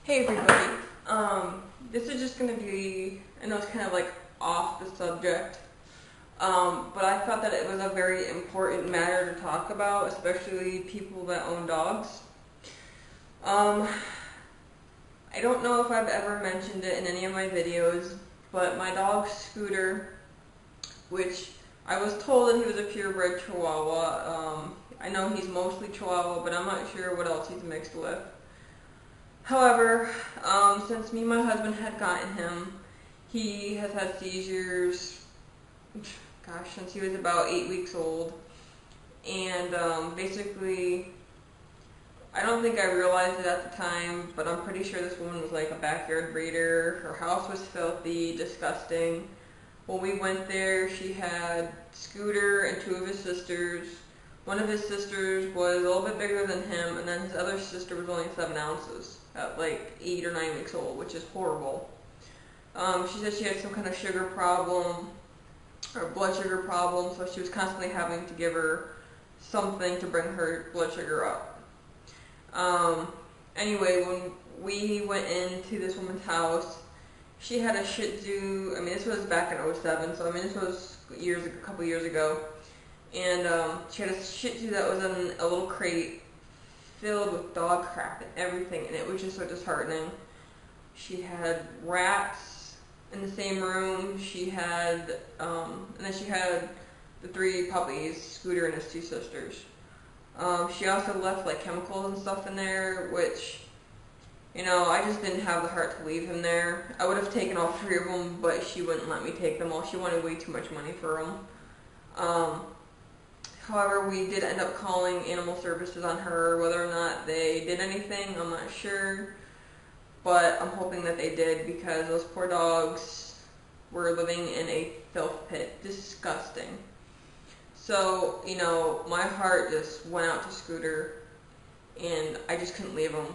Hey everybody, this is just going to be, I know it's kind of like off the subject, but I thought that it was a very important matter to talk about, especially people that own dogs. I don't know if I've ever mentioned it in any of my videos, but my dog Scooter, which I was told that he was a purebred Chihuahua. I know he's mostly Chihuahua, but I'm not sure what else he's mixed with. However, since me and my husband had gotten him, he has had seizures, since he was about 8 weeks old. And basically, I don't think I realized it at the time, but I'm pretty sure this woman was like a backyard breeder. Her house was filthy, disgusting. When we went there, she had Scooter and two of his sisters. One of his sisters was a little bit bigger than him, and then his other sister was only 7 ounces at like 8 or 9 weeks old, which is horrible. She said she had some kind of sugar problem, or blood sugar problem, so she was constantly having to give her something to bring her blood sugar up. Anyway, when we went into this woman's house, she had a Shih Tzu. I mean, this was back in '07, so I mean, this was a couple years ago. And she had a Shih Tzu that was in a little crate filled with dog crap and everything, and it was just so disheartening. She had rats in the same room. She had, and then she had the 3 puppies, Scooter and his 2 sisters. She also left like chemicals and stuff in there, which, you know, I just didn't have the heart to leave him there. I would have taken all 3 of them, but she wouldn't let me take them all. She wanted way too much money for them. However, we did end up calling animal services on her. Whether or not they did anything, I'm not sure. But I'm hoping that they did, because those poor dogs were living in a filth pit. Disgusting. So, you know, my heart just went out to Scooter, and I just couldn't leave him.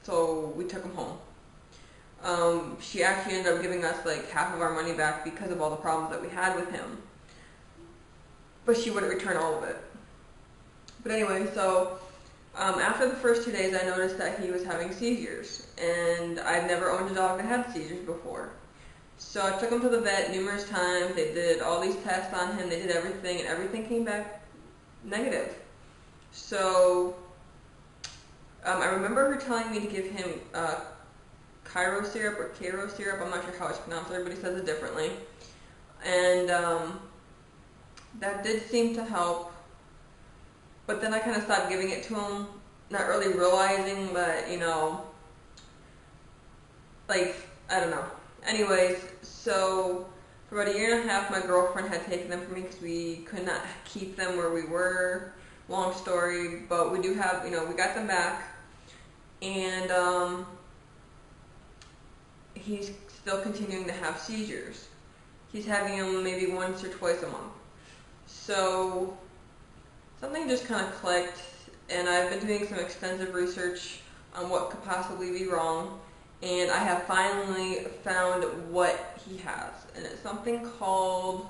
So we took him home. She actually ended up giving us like half of our money back because of all the problems that we had with him. But she wouldn't return all of it. But anyway, so after the first 2 days, I noticed that he was having seizures. And I'd never owned a dog that had seizures before. So I took him to the vet numerous times. They did all these tests on him. They did everything, and everything came back negative. So I remember her telling me to give him Cairo syrup or Cairo syrup. I'm not sure how it's pronounced. Everybody says it differently. And that did seem to help, but then I kind of stopped giving it to him, not really realizing that, you know, like, I don't know. Anyways, so for about 1.5 years, my girlfriend had taken them from me because we could not keep them where we were. Long story, but we do have, you know, we got them back, and he's still continuing to have seizures. He's having them maybe once or twice a month. So something just kind of clicked, and I've been doing some extensive research on what could possibly be wrong, and I have finally found what he has, and it's something called,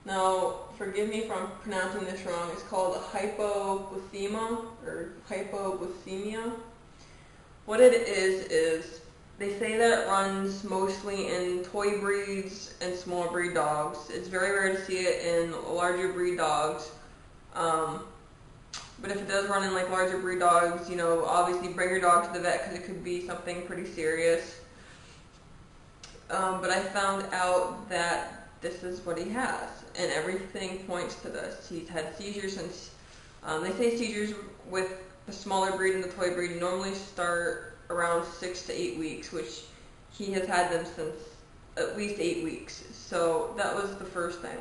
now forgive me if I'm pronouncing this wrong, it's called hypoglycemia, or hypoglycemia. What it is they say that it runs mostly in toy breeds and small breed dogs. It's very rare to see it in larger breed dogs. But if it does run in like larger breed dogs, you know, obviously bring your dog to the vet, because it could be something pretty serious. But I found out that this is what he has, and everything points to this. He's had seizures since, they say seizures with the smaller breed and the toy breed normally start around 6 to 8 weeks, which he has had them since at least 8 weeks. So that was the first thing.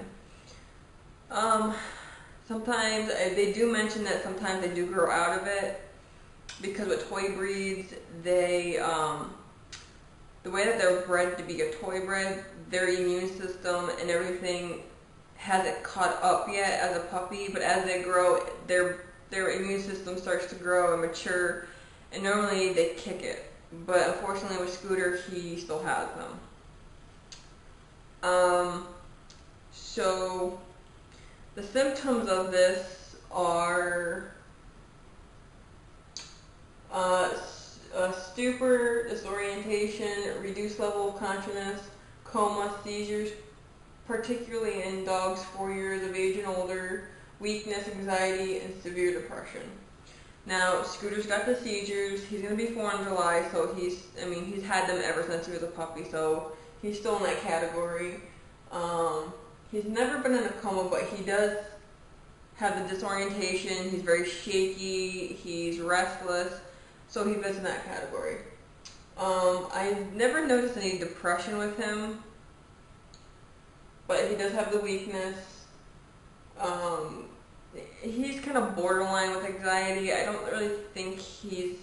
Sometimes they do mention that sometimes they do grow out of it, because with toy breeds, they the way that they're bred to be a toy bred, their immune system and everything hasn't caught up yet as a puppy, but as they grow, their immune system starts to grow and mature, and normally they kick it. But unfortunately with Scooter, he still has them. So the symptoms of this are stupor, disorientation, reduced level of consciousness, coma, seizures, particularly in dogs 4 years of age and older, weakness, anxiety, and severe depression. Now, Scooter's got the seizures. He's going to be 4 in July, so he's had them ever since he was a puppy, so he's still in that category. He's never been in a coma, but he does have the disorientation. He's very shaky. He's restless, so he fits in that category. I've never noticed any depression with him, but he does have the weakness. He's kind of borderline with anxiety. I don't really think he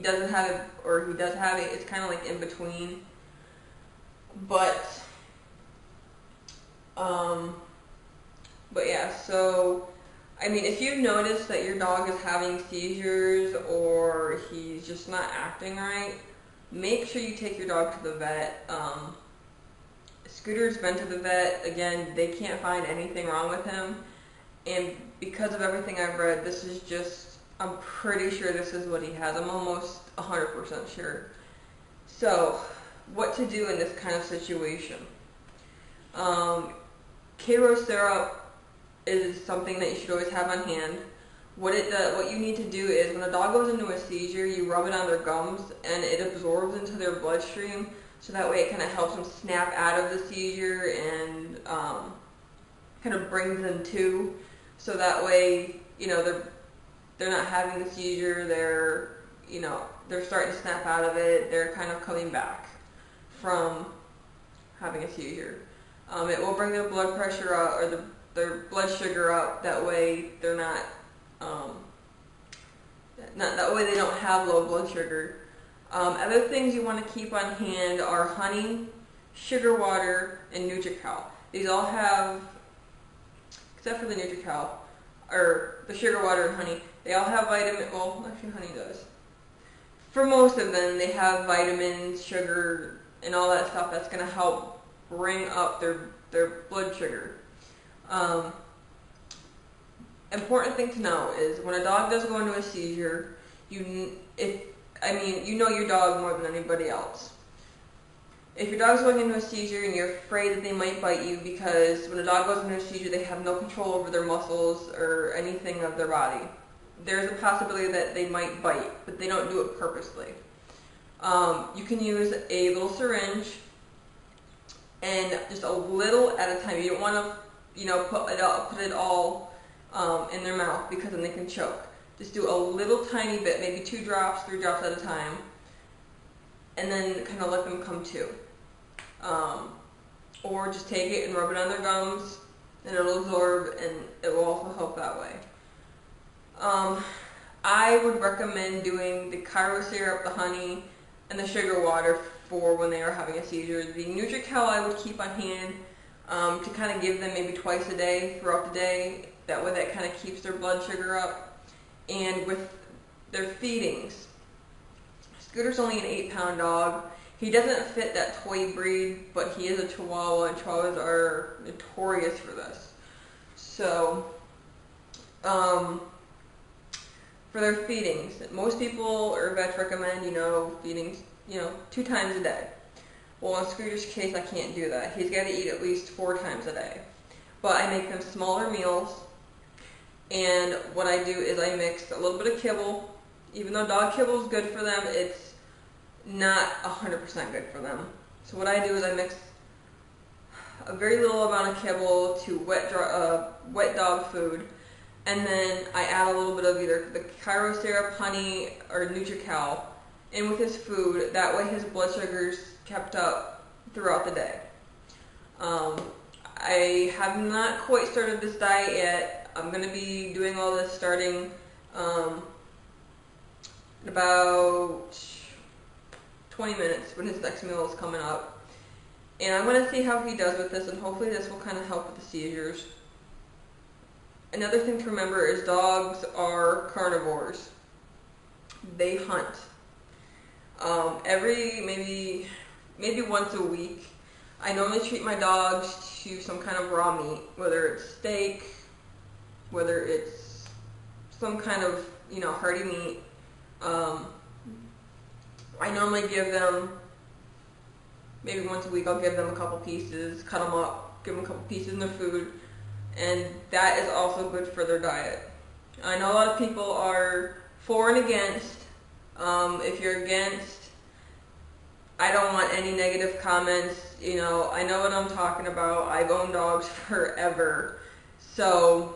doesn't have it, or he does have it. It's kind of like in between. But yeah, so, I mean, if you notice that your dog is having seizures or he's just not acting right, make sure you take your dog to the vet. Scooter's been to the vet. Again, they can't find anything wrong with him. And because of everything I've read, this is just, I'm pretty sure this is what he has. I'm almost 100% sure. So, what to do in this kind of situation? Kibble syrup is something that you should always have on hand. What you need to do is, when a dog goes into a seizure, you rub it on their gums and it absorbs into their bloodstream, so that way it kind of helps them snap out of the seizure and kind of brings them to. So that way, they're not having the seizure. They're starting to snap out of it. They're kind of coming back from having a seizure. It will bring their blood pressure up, or their blood sugar up. That way they're not that way they don't have low blood sugar. Other things you want to keep on hand are honey, sugar water, and Nutrical. These all have, except for the Nutrical, or the sugar water and honey, they all have actually honey does. For most of them, they have vitamins, sugar, and all that stuff that's going to help bring up their blood sugar. Important thing to know is when a dog does go into a seizure, you know your dog more than anybody else. If your dog's going into a seizure and you're afraid that they might bite you, because when a dog goes into a seizure, they have no control over their muscles or anything of their body. There's a possibility that they might bite, but they don't do it purposely. You can use a little syringe, and just a little at a time. You don't want to, put it all in their mouth, because then they can choke. Just do a little tiny bit, maybe 2 drops, 3 drops at a time, and then kind of let them come to. Or just take it and rub it on their gums, and it'll absorb, and it will also help that way. I would recommend doing the Kibble syrup, the honey, and the sugar water for when they are having a seizure. The Nutrical I would keep on hand to kind of give them maybe twice a day throughout the day. That way that kind of keeps their blood sugar up. And with their feedings, Scooter's only an 8-pound dog. He doesn't fit that toy breed, but he is a Chihuahua, and Chihuahuas are notorious for this. So, for their feedings, most people or vets recommend, feedings, 2 times a day. Well, in Scooter's case, I can't do that. He's got to eat at least 4 times a day. But I make them smaller meals, and what I do is I mix a little bit of kibble. Even though dog kibble is good for them, it's not 100% good for them. So what I do is I mix a very little amount of kibble to wet dog food, and then I add a little bit of either the Kibble syrup, honey, or Nutrical in with his food. That way his blood sugar's kept up throughout the day. I have not quite started this diet yet. I'm going to be doing all this starting in about 20 minutes when his next meal is coming up. And I'm going to see how he does with this, and hopefully this will kind of help with the seizures. Another thing to remember is dogs are carnivores. They hunt. Maybe once a week, I normally treat my dogs to some kind of raw meat, whether it's steak, whether it's some kind of, hearty meat. I normally give them, maybe once a week, I'll give them a couple pieces, cut them up, give them a couple pieces in their food, and that is also good for their diet. I know a lot of people are for and against. If you're against, I don't want any negative comments. You know, I know what I'm talking about. I've owned dogs forever. So,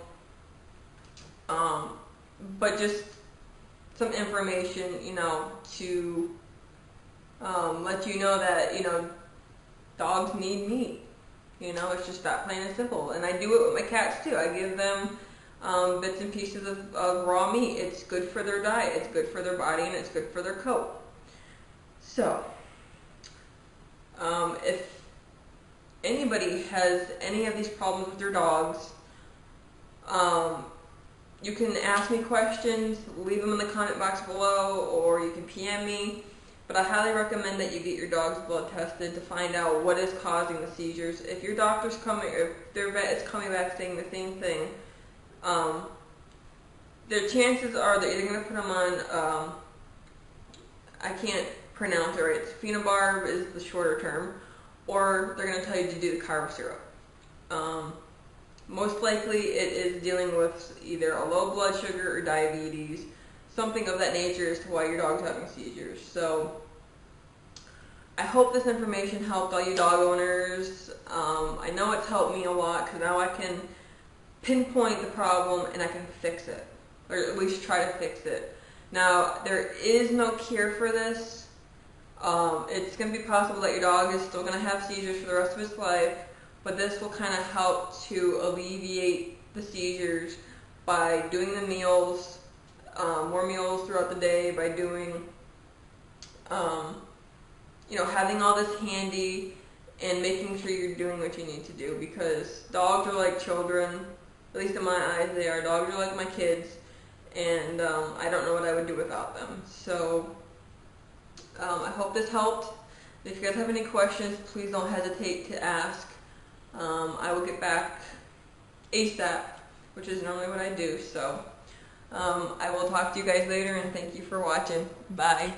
but just some information, you know, to let you know that, you know, dogs need meat. You know, it's just that plain and simple. And I do it with my cats too. I give them bits and pieces of raw meat. It's good for their diet, it's good for their body, and it's good for their coat. So, if anybody has any of these problems with their dogs, you can ask me questions, leave them in the comment box below, or you can PM me. But I highly recommend that you get your dog's blood tested to find out what is causing the seizures. If your doctor's coming, or if their vet is coming back saying the same thing, their chances are they're either going to put them on, I can't pronounce it right, it's phenobarb is the shorter term, or they're going to tell you to do the carb syrup. Most likely it is dealing with either a low blood sugar or diabetes, something of that nature as to why your dog's having seizures. So I hope this information helped all you dog owners. I know it's helped me a lot because now I can pinpoint the problem and I can fix it, or at least try to fix it. Now, there is no cure for this. It's going to be possible that your dog is still going to have seizures for the rest of his life, but this will kind of help to alleviate the seizures by doing the meals, more meals throughout the day, by doing, you know, having all this handy and making sure you're doing what you need to do, because dogs are like children. At least in my eyes they are. Dogs are like my kids, and I don't know what I would do without them. So I hope this helped. If you guys have any questions, please don't hesitate to ask. I will get back ASAP, which is normally what I do. So I will talk to you guys later, and thank you for watching. Bye.